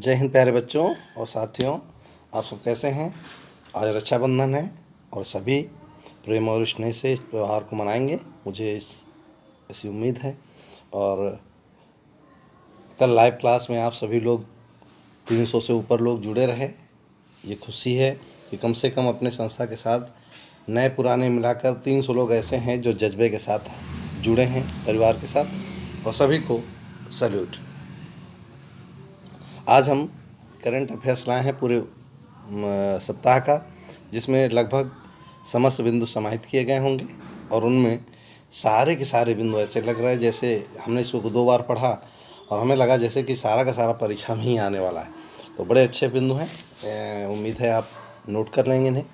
जय हिंद प्यारे बच्चों और साथियों, आप सब कैसे हैं। आज रक्षाबंधन है और सभी प्रेम और स्नेह से इस त्यौहार को मनाएंगे, मुझे ऐसी उम्मीद है। और कल लाइव क्लास में आप सभी लोग 300 से ऊपर लोग जुड़े रहे। ये खुशी है कि कम से कम अपने संस्था के साथ नए पुराने मिलाकर 300 लोग ऐसे हैं जो जज्बे के साथ जुड़े हैं परिवार के साथ, और सभी को सैल्यूट। आज हम करंट अफेयर्स लाए हैं पूरे सप्ताह का, जिसमें लगभग समस्त बिंदु समाहित किए गए होंगे और उनमें सारे के सारे बिंदु ऐसे लग रहे हैं जैसे हमने इसको 2 बार पढ़ा और हमें लगा जैसे कि सारा का सारा परीक्षा में ही आने वाला है। तो बड़े अच्छे बिंदु हैं, उम्मीद है आप नोट कर लेंगे, इन्हें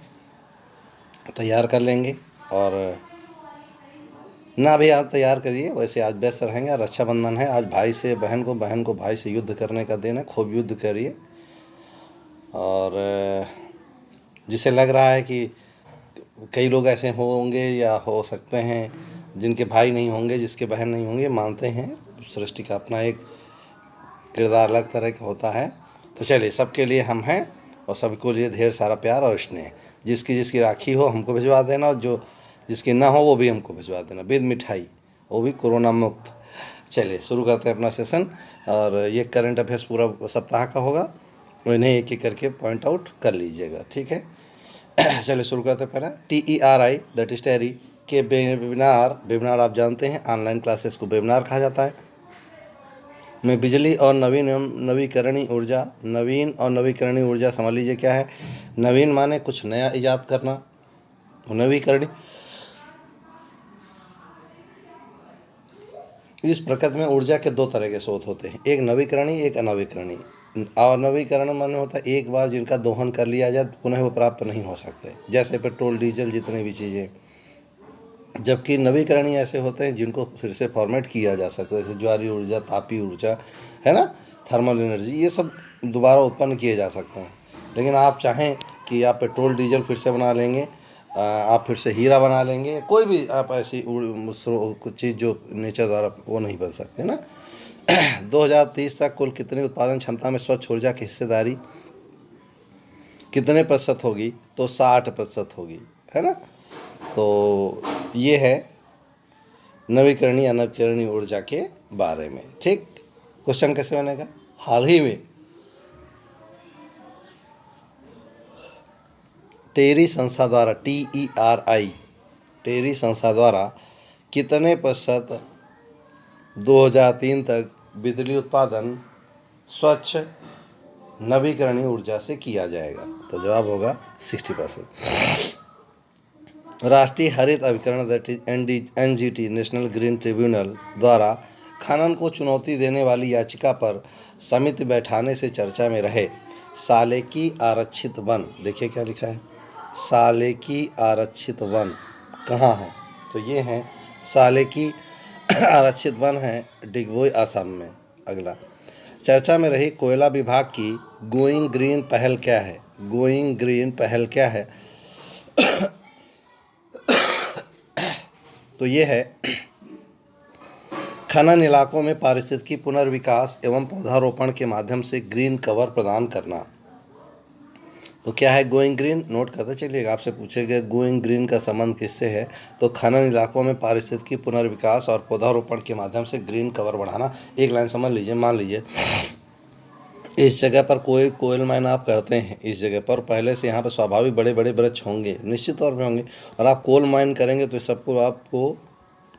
तैयार कर लेंगे। और ना भी आप तैयार करिए, वैसे आज व्यस्त रहेंगे। रक्षाबंधन है, आज भाई से बहन को, बहन को भाई से युद्ध करने का दिन है। खूब युद्ध करिए। और जिसे लग रहा है कि कई लोग ऐसे होंगे या हो सकते हैं जिनके भाई नहीं होंगे, जिसके बहन नहीं होंगे, मानते हैं सृष्टि का अपना एक किरदार अलग तरह का होता है। तो चलिए, सबके लिए हम हैं और सबको लिए ढेर सारा प्यार और स्नेह। जिसकी जिसकी राखी हो हमको भिजवा देना, और जो जिसकी ना हो वो भी हमको भिजवा देना, विद मिठाई, वो भी कोरोना मुक्त। चलिए शुरू करते हैं अपना सेशन। और ये करंट अफेयर्स पूरा सप्ताह का होगा, इन्हें एक एक करके पॉइंट आउट कर लीजिएगा, ठीक है। चलिए शुरू करते हैं। पहला TERI दैट इज टेरी के वेबिनार आप जानते हैं, ऑनलाइन क्लासेस को वेबिनार कहा जाता है। में बिजली और नवीन एवं नवीकरणीय ऊर्जा समझ लीजिए क्या है। नवीन माने कुछ नया इजाद करना, नवीकरणीय इस प्रकृति में ऊर्जा के 2 तरह के स्रोत होते हैं, एक नवीकरणीय, एक अनवीकरणीय। और नवीकरण माने होता है एक बार जिनका दोहन कर लिया जाए पुनः वो प्राप्त नहीं हो सकते, जैसे पेट्रोल, डीजल, जितने भी चीज़ें। जबकि नवीकरणीय ऐसे होते हैं जिनको फिर से फॉर्मेट किया जा सकता है, जैसे ज्वारीय ऊर्जा, तापीय ऊर्जा, है ना, थर्मल एनर्जी, ये सब दोबारा उत्पन्न किए जा सकते हैं। लेकिन आप चाहें कि आप पेट्रोल डीजल फिर से बना लेंगे, आप फिर से हीरा बना लेंगे, कोई भी आप ऐसी कुछ चीज़ जो नेचर द्वारा, वो नहीं बन सकते ना। 2030 तक कुल कितनी उत्पादन क्षमता में स्वच्छ ऊर्जा की हिस्सेदारी कितने प्रतिशत होगी? तो 60% होगी, है ना। तो ये है नवीकरणीय अनवीकरणीय ऊर्जा के बारे में, ठीक। क्वेश्चन कैसे बनेगा? हाल ही में टेरी संस्था द्वारा, TERI, टेरी संस्था द्वारा कितने प्रतिशत 2003 तक बिजली उत्पादन स्वच्छ नवीकरणीय ऊर्जा से किया जाएगा? तो जवाब होगा 60%। राष्ट्रीय हरित अभिकरण that is NGT, national green tribunal द्वारा खनन को चुनौती देने वाली याचिका पर समिति बैठाने से चर्चा में रहे सालेकी आरक्षित वन। देखिए क्या लिखा है, सालेकी आरक्षित वन कहाँ है? तो ये है सालेकी आरक्षित वन है डिगबोई, असम में। अगला, चर्चा में रही कोयला विभाग की गोइंग ग्रीन पहल क्या है? गोइंग ग्रीन पहल क्या है? तो ये है खनन इलाकों में पारिस्थितिकी पुनर्विकास एवं पौधारोपण के माध्यम से ग्रीन कवर प्रदान करना। तो क्या है गोइंग ग्रीन? नोट करते चलिएगा, आपसे पूछेगा गोइंग ग्रीन का संबंध किससे है? तो खनन इलाकों में पारिस्थितिकी पुनर्विकास और पौधारोपण के माध्यम से ग्रीन कवर बढ़ाना। एक लाइन समझ लीजिए, मान लीजिए इस जगह पर कोई कोयल माइन आप करते हैं, इस जगह पर पहले से यहाँ पर स्वाभाविक बड़े बड़े वृक्ष होंगे, निश्चित तौर पे होंगे, और आप कोल माइन करेंगे तो सबको आपको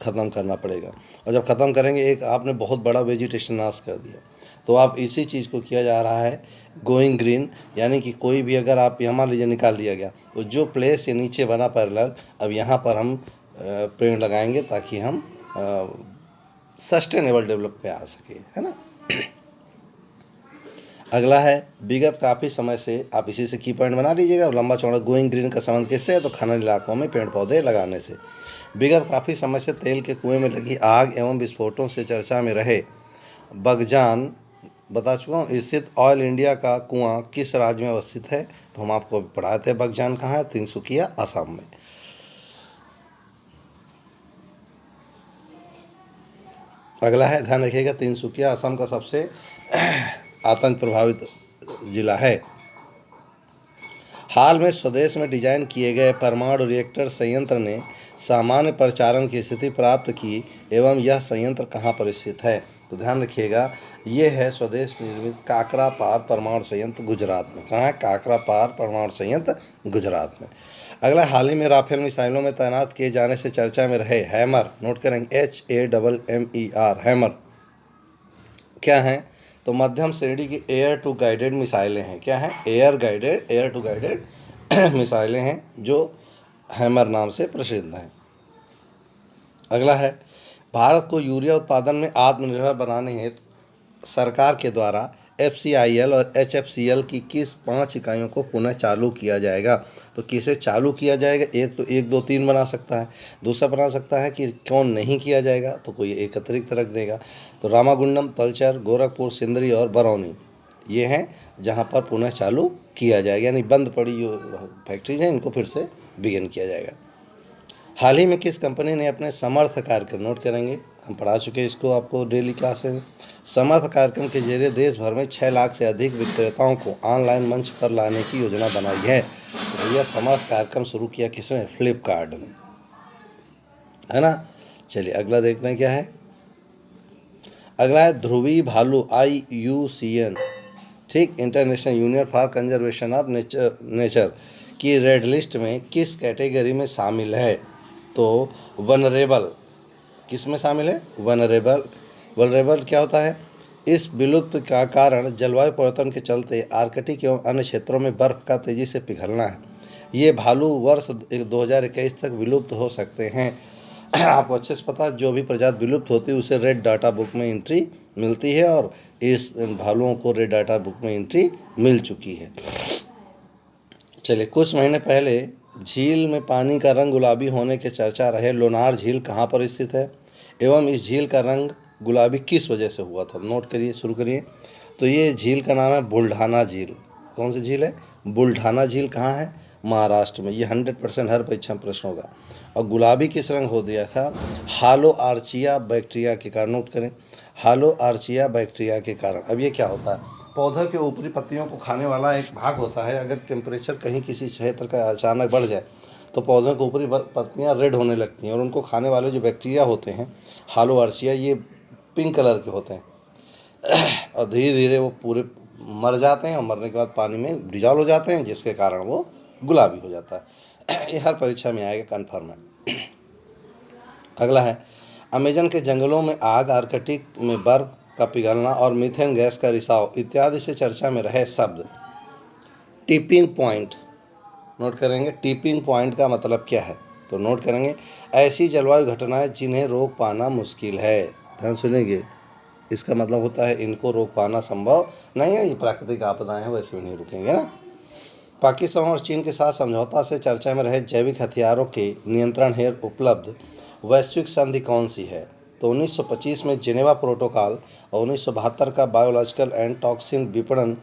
ख़त्म करना पड़ेगा। और जब ख़त्म करेंगे, एक आपने बहुत बड़ा वेजिटेशन नाश कर दिया। तो आप इसी चीज़ को किया जा रहा है गोइंग ग्रीन, यानी कि कोई भी अगर आप यहाँ मान लीजिए निकाल लिया गया, तो जो प्लेस से नीचे बना पैरेलल, अब यहाँ पर हम पेड़ लगाएंगे ताकि हम सस्टेनेबल डेवलप पे आ सके, है ना। अगला है विगत काफ़ी समय से, आप इसी से की पॉइंट बना लीजिएगा, लंबा चौड़ा। गोइंग ग्रीन का संबंध किससे है? तो खनन इलाकों में पेड़ पौधे लगाने से। विगत काफ़ी समय से तेल के कुएं में लगी आग एवं विस्फोटों से चर्चा में रहे बगजान, बता चुका हूँ, स्थित ऑयल इंडिया का कुआं किस राज्य में अवस्थित है? तो हम आपको पढ़ाए थे बगजान कहाँ है? तिनसुकिया, असम में। अगला है, ध्यान रखिएगा, तिनसुकिया असम का सबसे आतंक प्रभावित जिला है। हाल में स्वदेश में डिजाइन किए गए परमाणु रिएक्टर संयंत्र ने सामान्य परिचालन की स्थिति प्राप्त की एवं यह संयंत्र कहाँ पर स्थित है? तो ध्यान रखिएगा, ये है स्वदेश निर्मित काकरापार परमाणु संयंत्र गुजरात में। कहाँ है? काकरापार परमाणु संयंत्र गुजरात में। अगला, हाल ही में राफेल मिसाइलों में तैनात किए जाने से चर्चा में रहे हैमर, नोट करेंगे HAMMER, हैमर क्या है? तो मध्यम श्रेणी की एयर टू गाइडेड मिसाइलें हैं। क्या है? एयर टू गाइडेड मिसाइलें हैं जो हैमर नाम से प्रसिद्ध हैं। अगला है, भारत को यूरिया उत्पादन में आत्मनिर्भर बनाने हेतु सरकार के द्वारा FCIL और HFCL की किस 5 इकाइयों को पुनः चालू किया जाएगा? तो किसे चालू किया जाएगा? एक तो 1, 2, 3 बना सकता है, दूसरा बना सकता है कि कौन नहीं किया जाएगा, तो कोई एक अतिरिक्त रख देगा। तो रामागुंडम, तलचर, गोरखपुर, सिंदरी और बरौनी ये हैं जहाँ पर पुनः चालू किया जाएगा, यानी बंद पड़ी जो फैक्ट्रीज हैं इनको फिर से बिगिन किया जाएगा। हाल ही में किस कंपनी ने अपने समर्थ कार्यक्रम, नोट करेंगे, हम पढ़ा चुके हैं इसको आपको डेली क्लास में, समर्थ कार्यक्रम के जरिए देश भर में 6 लाख से अधिक विक्रेताओं को ऑनलाइन मंच पर लाने की योजना बनाई है। तो भैया समर्थ कार्यक्रम शुरू किया किसने? फ्लिपकार्ट ने, है ना। चलिए अगला देखते हैं क्या है। अगला है ध्रुवी भालू IUCN, ठीक, international union for conservation of nature की रेड लिस्ट में किस कैटेगरी में शामिल है? तो वनरेबल, किस में शामिल है? वनरेबल क्या होता है? इस विलुप्त का कारण जलवायु परिवर्तन के चलते आर्कटिक एवं अन्य क्षेत्रों में बर्फ का तेजी से पिघलना है। ये भालू वर्ष 2021 तक विलुप्त हो सकते हैं। आपको अच्छे से पता है, जो भी प्रजाति विलुप्त होती है उसे रेड डाटा बुक में एंट्री मिलती है और इस भालुओं को रेड डाटा बुक में एंट्री मिल चुकी है। चलिए, कुछ महीने पहले झील में पानी का रंग गुलाबी होने के चर्चा रहे लोनार झील कहाँ पर स्थित है एवं इस झील का रंग गुलाबी किस वजह से हुआ था? नोट करिए, शुरू करिए। तो ये झील का नाम है बुल्ढाना झील। कौन सी झील है? बुल्ढाना झील कहाँ है? महाराष्ट्र में। ये 100% हर परीक्षा में प्रश्न होगा। और गुलाबी किस रंग हो दिया था? हालो आर्चिया बैक्टीरिया के कारण। नोट करें, हालो आर्चिया बैक्टीरिया के कारण। अब ये क्या होता है? पौधों के ऊपरी पत्तियों को खाने वाला एक भाग होता है। अगर टेम्परेचर कहीं किसी क्षेत्र का अचानक बढ़ जाए तो पौधों के ऊपरी पत्तियां रेड होने लगती हैं और उनको खाने वाले जो बैक्टीरिया होते हैं हालो आर्चिया, ये पिंक कलर के होते हैं और धीरे धीरे वो पूरे मर जाते हैं और मरने के बाद पानी में डिजॉल्व हो जाते हैं, जिसके कारण वो गुलाबी हो जाता है। ये हर परीक्षा में आएगा, कन्फर्म है। अगला है, अमेजन के जंगलों में आग, आर्कटिक में बर्फ का पिघलना और मीथेन गैस का रिसाव इत्यादि से चर्चा में रहे शब्द टिपिंग पॉइंट। नोट करेंगे, टिपिंग पॉइंट का मतलब क्या है? तो नोट करेंगे, ऐसी जलवायु घटनाएं जिन्हें रोक पाना मुश्किल है। ध्यान सुनेंगे, इसका मतलब होता है इनको रोक पाना संभव नहीं है। ये प्राकृतिक आपदाएं हैं, वैसे भी नहीं रुकेंगे ना। पाकिस्तान और चीन के साथ समझौता से चर्चा में रहे जैविक हथियारों के नियंत्रण हेतु उपलब्ध वैश्विक संधि कौन सी है? तो 1925 में जेनेवा प्रोटोकॉल और 1972 का बायोलॉजिकल एंड टॉक्सिन विपणन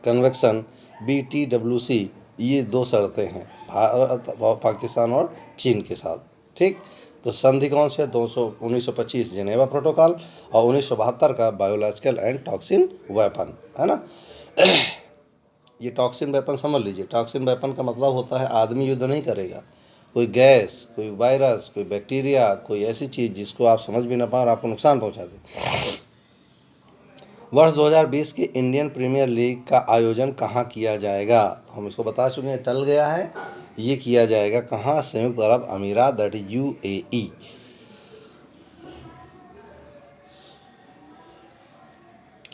कन्वेंशन BTWC, ये 2 शर्तें हैं भारत, पाकिस्तान और चीन के साथ, ठीक। तो संधि कौन से? 1925 जेनेवा प्रोटोकॉल और 1972 का बायोलॉजिकल एंड टॉक्सिन वेपन, है ना। ये टॉक्सिन वेपन समझ लीजिए। टॉक्सिन वेपन का मतलब होता है आदमी युद्ध नहीं करेगा, कोई गैस, कोई वायरस, कोई बैक्टीरिया, कोई ऐसी चीज़ जिसको आप समझ भी ना पाए और आपको नुकसान पहुंचा दे। वर्ष 2020 की इंडियन प्रीमियर लीग का आयोजन कहाँ किया जाएगा? तो हम इसको बता चुके हैं, टल गया है। ये किया जाएगा कहाँ? संयुक्त अरब अमीरात, दैट इज UAE।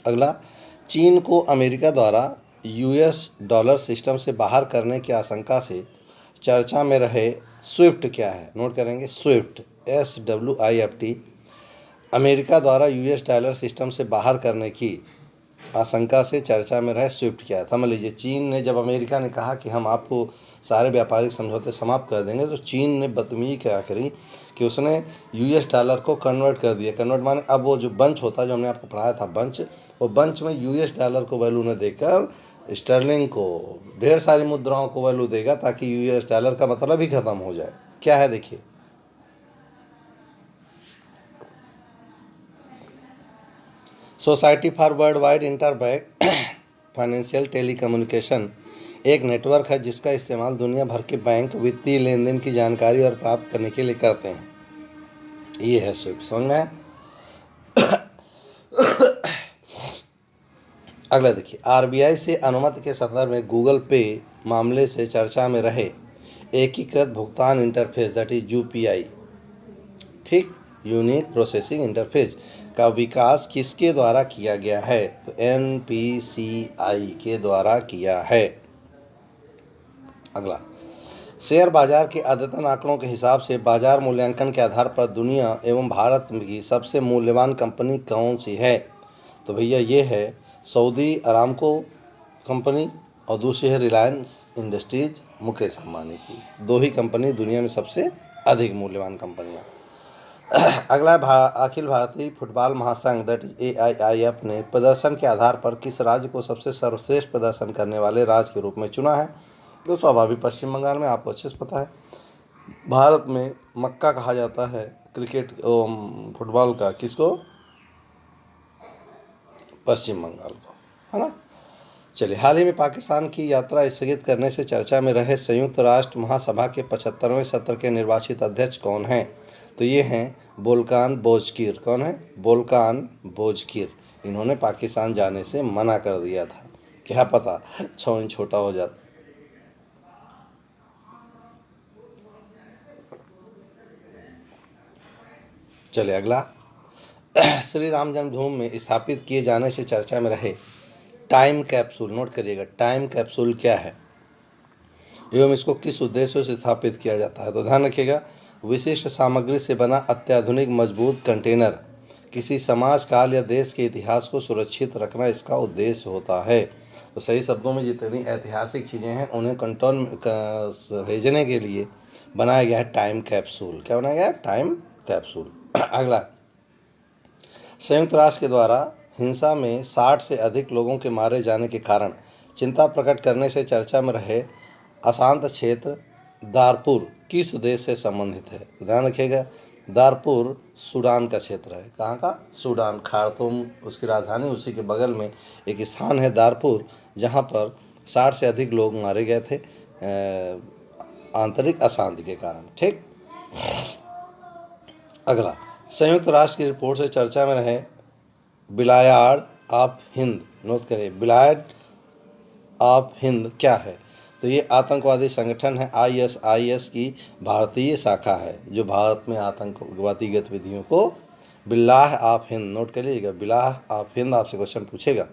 अगला, चीन को अमेरिका द्वारा $, सिस्टम से बाहर करने की आशंका से चर्चा में रहे स्विफ्ट क्या है? नोट करेंगे, स्विफ्ट SWIFT, अमेरिका द्वारा $, सिस्टम से बाहर करने की आशंका से चर्चा में रहे स्विफ्ट क्या है? समझ लीजिए, चीन ने, जब अमेरिका ने कहा कि हम आपको सारे व्यापारिक समझौते समाप्त कर देंगे, तो चीन ने बदतमीजी क्या करी कि उसने $, को कन्वर्ट कर दिया। कन्वर्ट माने अब वो जो बंच होता है, जो हमने आपको पढ़ाया था बंच, वो बंच में $, को वैल्यू न देकर स्टर्लिंग को, ढेर सारी मुद्राओं को वैल्यू देगा, ताकि $, का मतलब ही खत्म हो जाए। क्या है देखिए, society for world wide interbank financial telecommunication एक नेटवर्क है जिसका इस्तेमाल दुनिया भर के बैंक वित्तीय लेन देन की जानकारी और प्राप्त करने के लिए करते हैं। ये है स्विफ्ट, समझ में है। अगला देखिए, आरबीआई से अनुमति के संदर्भ में गूगल पे मामले से चर्चा में रहे एकीकृत भुगतान इंटरफेस दैट इज यूपीआई, ठीक, यूनिक प्रोसेसिंग इंटरफेस का विकास किसके द्वारा किया गया है? तो एनपीसीआई के द्वारा किया है। अगला, शेयर बाजार के अद्यतन आंकड़ों के हिसाब से बाजार मूल्यांकन के आधार पर दुनिया एवं भारत की सबसे मूल्यवान कंपनी कौन सी है? तो भैया ये है सऊदी अरामको कंपनी और दूसरी है रिलायंस इंडस्ट्रीज मुकेश अंबानी की। दो ही कंपनी दुनिया में सबसे अधिक मूल्यवान कंपनियां। अगला अखिल भारतीय फुटबॉल महासंघ दैट इज एआईआईएफ ने प्रदर्शन के आधार पर किस राज्य को सबसे सर्वश्रेष्ठ प्रदर्शन करने वाले राज्य के रूप में चुना है? तो स्वाभाविक पश्चिम बंगाल में, आपको अच्छे से पता है। भारत में मक्का कहा जाता है क्रिकेट फुटबॉल का, किसको? पश्चिम बंगाल को, है ना। चलिए, हाल ही में पाकिस्तान की यात्रा स्थगित करने से चर्चा में रहे संयुक्त राष्ट्र महासभा के 75वें सत्र के निर्वाचित अध्यक्ष कौन हैं? तो ये हैं बोल्कान बोजकीर। कौन है? बोल्कान बोजकीर। इन्होंने पाकिस्तान जाने से मना कर दिया था, क्या पता 6 इंच छोटा हो जाता। चलिए अगला, श्री राम जन्मभूमि में स्थापित किए जाने से चर्चा में रहे टाइम कैप्सूल, नोट करिएगा, टाइम कैप्सूल क्या है एवं इसको किस उद्देश्य से स्थापित किया जाता है? तो ध्यान रखिएगा, विशिष्ट सामग्री से बना अत्याधुनिक मजबूत कंटेनर किसी समाज, काल या देश के इतिहास को सुरक्षित रखना इसका उद्देश्य होता है। तो सही शब्दों में जितनी ऐतिहासिक चीज़ें हैं उन्हें कंट्रोल भेजने के लिए बनाया गया है टाइम कैप्सूल। क्या बनाया गया है? Time capsule. अगला, संयुक्त राष्ट्र के द्वारा हिंसा में 60 से अधिक लोगों के मारे जाने के कारण चिंता प्रकट करने से चर्चा में रहे अशांत क्षेत्र दारपुर किस देश से संबंधित है? ध्यान रखिएगा, दारपुर सूडान का क्षेत्र है। कहाँ का? सूडान। खार्तूम उसकी राजधानी, उसी के बगल में एक स्थान है दारपुर जहाँ पर 60 से अधिक लोग मारे गए थे आंतरिक अशांति के कारण, ठीक। अगला, संयुक्त राष्ट्र की रिपोर्ट से चर्चा में रहे विलायड ऑफ हिंद, नोट करें, विलायड ऑफ हिंद क्या है? तो ये आतंकवादी संगठन है, आईएसआईएस की भारतीय शाखा है जो भारत में आतंकवादी गतिविधियों को, बिल्लाह ऑफ हिंद, नोट करिएगा, बिल्लाह ऑफ हिंद आपसे क्वेश्चन पूछेगा।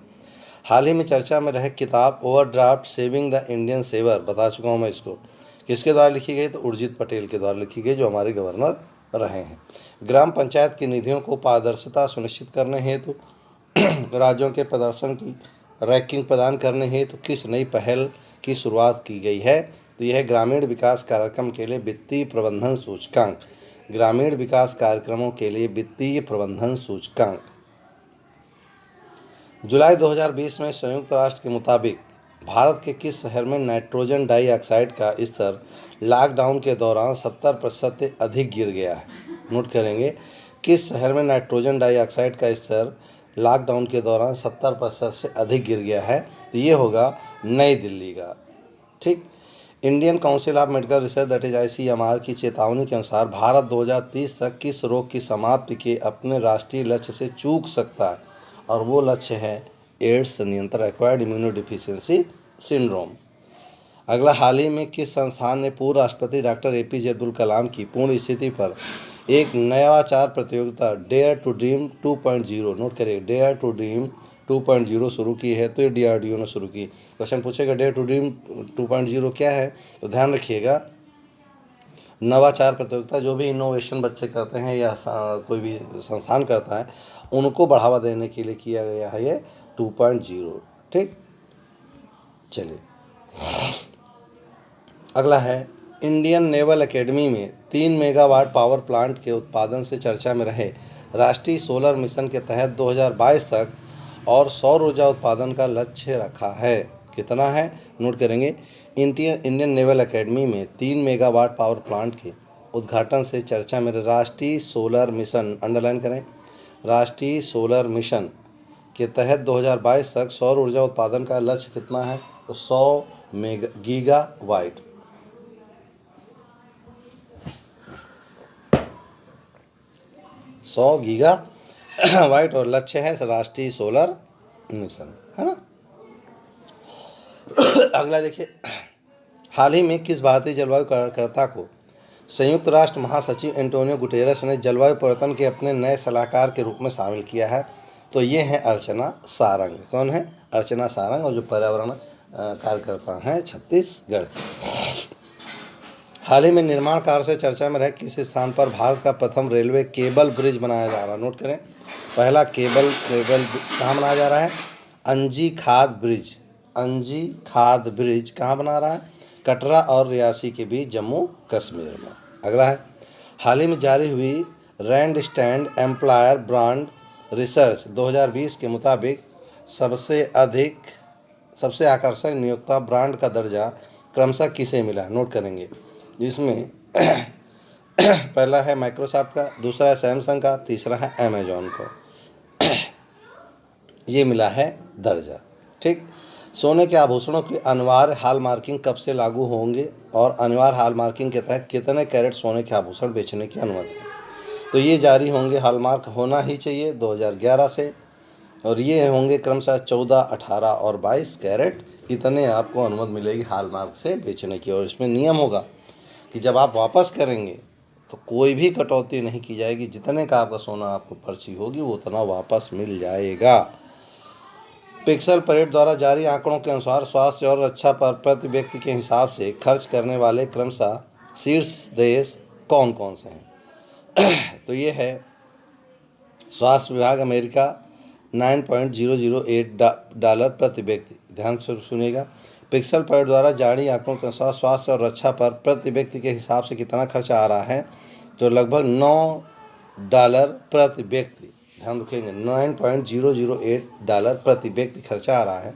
हाल ही में चर्चा में रहे किताब overdraft saving the Indian saver, बता चुका हूँ मैं इसको, किसके द्वारा लिखी गई? तो उर्जित पटेल के द्वारा लिखी गई जो हमारे गवर्नर रहे हैं। ग्राम पंचायत की निधियों को पारदर्शिता सुनिश्चित करने हेतु राज्यों के प्रदर्शन की रैंकिंग प्रदान करने हेतु किस नई पहल की शुरुआत की गई है? तो यह ग्रामीण विकास कार्यक्रम के लिए वित्तीय प्रबंधन सूचकांक, ग्रामीण विकास कार्यक्रमों के लिए वित्तीय प्रबंधन सूचकांक। जुलाई 2020 में संयुक्त राष्ट्र के मुताबिक भारत के किस शहर में नाइट्रोजन डाइऑक्साइड का स्तर लॉकडाउन के दौरान 70% से अधिक गिर गया है? नोट करेंगे, किस शहर में नाइट्रोजन डाइऑक्साइड का स्तर लॉकडाउन के दौरान 70% से अधिक गिर गया है? तो ये होगा नई दिल्ली का, ठीक। Indian council of medical research that is ICMR की चेतावनी के अनुसार भारत 2030 तक किस रोग की समाप्ति के अपने राष्ट्रीय लक्ष्य से चूक सकता है? और वो लक्ष्य है एड्स नियंत्रण, एक्वायर्ड इम्यूनोडिफिशियेंसी सिंड्रोम। अगला, हाल ही में किस संस्थान ने पूर्व राष्ट्रपति डॉक्टर एपीजे अब्दुल कलाम की पूर्ण स्थिति पर एक नवाचार प्रतियोगिता डेयर टू ड्रीम 2.0, नोट करिए, डेयर टू ड्रीम 2.0 शुरू की है? तो ये डीआरडीओ ने शुरू की। क्वेश्चन पूछेगा डेयर टू ड्रीम 2.0 क्या है? तो ध्यान रखिएगा, नवाचार प्रतियोगिता जो भी इनोवेशन बच्चे करते हैं या कोई भी संस्थान करता है उनको बढ़ावा देने के लिए किया गया है ये 2.0, ठीक। चलिए अगला है, इंडियन नेवल एकेडमी में 3 मेगावाट पावर प्लांट के उत्पादन से चर्चा में रहे राष्ट्रीय सोलर मिशन के तहत 2022 तक और सौर ऊर्जा उत्पादन का लक्ष्य रखा है। कितना है? नोट करेंगे, इंडियन नेवल एकेडमी में 3 मेगावाट पावर प्लांट के उद्घाटन से चर्चा में राष्ट्रीय सोलर मिशन, अंडरलाइन करें, राष्ट्रीय सोलर मिशन के तहत 2022 तक सौर ऊर्जा उत्पादन का लक्ष्य कितना है? तो 100 गीगावाट। 100 गीगावाट और लक्ष्य है राष्ट्रीय सोलर मिशन, है ना। अगला देखिए, हाल ही में किस भारतीय जलवायु कार्यकर्ता को संयुक्त राष्ट्र महासचिव एंटोनियो गुटेरेस ने जलवायु परिवर्तन के अपने नए सलाहकार के रूप में शामिल किया है? तो ये हैं अर्चना सारंग। कौन है? अर्चना सारंग, और जो पर्यावरण कार्यकर्ता हैं छत्तीसगढ़ के। हाल ही में निर्माण कार्य से चर्चा में रहे किस स्थान पर भारत का प्रथम रेलवे केबल ब्रिज बनाया जा रहा है? नोट करें, पहला केबल कहाँ बनाया जा रहा है? अंजी खाद ब्रिज कहाँ बना रहा है? कटरा और रियासी के बीच, जम्मू कश्मीर में। अगला है, हाल ही में जारी हुई Randstad employer brand research 2020 के मुताबिक सबसे आकर्षक नियोक्ता ब्रांड का दर्जा क्रमशः किसे मिला है? नोट करेंगे, जिसमें पहला है माइक्रोसॉफ्ट का, दूसरा है सैमसंग का, तीसरा है अमेजॉन को। ये मिला है दर्जा। ठीक। सोने के आभूषणों की अनिवार्य हॉलमार्किंग कब से लागू होंगे और अनिवार्य हॉलमार्किंग के तहत कितने कैरेट सोने के आभूषण बेचने की अनुमति है? तो ये जारी होंगे, हॉलमार्क होना ही चाहिए 2011 से, और ये होंगे क्रमशः 14, 18 और 22 कैरेट। इतने आपको अनुमति मिलेगी हॉलमार्क से बेचने की। और इसमें नियम होगा कि जब आप वापस करेंगे तो कोई भी कटौती नहीं की जाएगी। जितने का आपका सोना आपको पर्ची होगी वो उतना वापस मिल जाएगा। पिक्सल परेड द्वारा जारी आंकड़ों के अनुसार स्वास्थ्य और रक्षा पर प्रति व्यक्ति के हिसाब से खर्च करने वाले क्रमशः शीर्ष देश कौन कौन से हैं? तो ये है स्वास्थ्य विभाग अमेरिका 9.008 डॉलर प्रति व्यक्ति। ध्यान से सुनिएगा, पिक्सल परेड द्वारा जारी आंकड़ों के अनुसार स्वास्थ्य और रक्षा पर प्रति व्यक्ति के हिसाब से कितना खर्चा आ रहा है? तो लगभग $9 प्रति व्यक्ति। ध्यान रखेंगे, 9.008 डॉलर प्रति व्यक्ति खर्चा आ रहा है।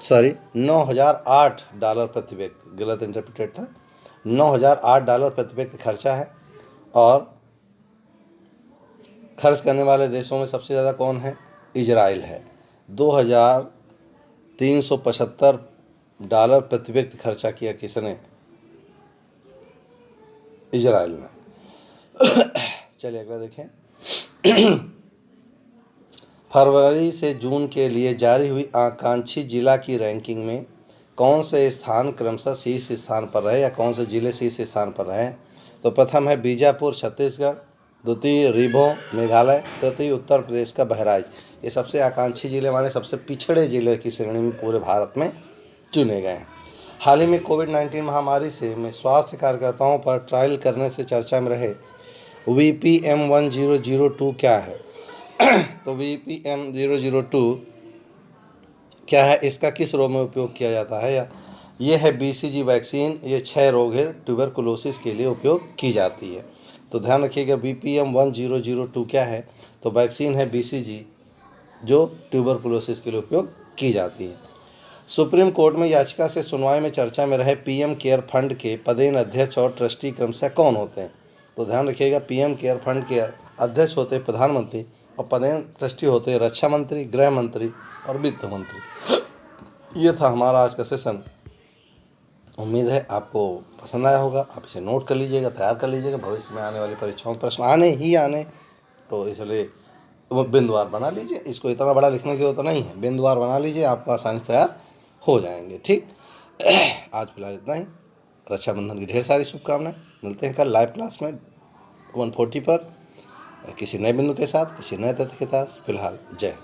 सॉरी, $9,008 प्रति व्यक्ति, गलत इंटरप्रिटेड था। $9,008 प्रति व्यक्ति खर्चा है। और खर्च करने वाले देशों में सबसे ज़्यादा कौन है? इजराइल है। $2,375 प्रति व्यक्ति खर्चा किया किसने? इजराइल ने। चलिए अगला देखें। फरवरी से जून के लिए जारी हुई आकांक्षी जिला की रैंकिंग में कौन से स्थान क्रमशः शीर्ष स्थान पर रहे या कौन से जिले शीर्ष स्थान पर रहे? तो प्रथम है बीजापुर छत्तीसगढ़, द्वितीय रीभो मेघालय, तृतीय उत्तर प्रदेश का बहराइच। ये सबसे आकांक्षी जिले माने सबसे पिछड़े जिले की श्रेणी में पूरे भारत में चुने गए हैं। हाल ही में कोविड-19 महामारी से स्वास्थ्य कार्यकर्ताओं पर ट्रायल करने से चर्चा में रहे VPM-1002 क्या है? तो VPM-002 क्या है? इसका किस रोग में उपयोग किया जाता है? या ये है BCG वैक्सीन। ये 6 रोग है ट्यूबरकुलोसिस के लिए उपयोग की जाती है। तो ध्यान रखिएगा, VPM-1002 क्या है? तो वैक्सीन है BCG जो ट्यूबरकुलोसिस के लिए उपयोग की जाती है। सुप्रीम कोर्ट में याचिका से सुनवाई में चर्चा में रहे PM केयर फंड के पदेन अध्यक्ष और ट्रस्टी क्रमशः कौन होते हैं? तो ध्यान रखिएगा, PM केयर फंड के अध्यक्ष होते हैं प्रधानमंत्री और पदेन ट्रस्टी होते हैं रक्षा मंत्री, गृह मंत्री और वित्त मंत्री। ये था हमारा आज का सेशन। उम्मीद है आपको पसंद आया होगा। आप इसे नोट कर लीजिएगा, तैयार कर लीजिएगा। भविष्य में आने वाली परीक्षाओं में प्रश्न आने, तो इसलिए बिंदुवार बना लीजिए। इसको इतना बड़ा लिखने की जरूरत नहीं है, बिंदुवार बना लीजिए, आपको आसानी से तैयार हो जाएंगे। ठीक, आज फिलहाल इतना ही। रक्षाबंधन की ढेर सारी शुभकामनाएं। मिलते हैं कल लाइव क्लास में 140 पर किसी नए बिंदु के साथ, किसी नए तथ्य के साथ। फिलहाल जय हिंद।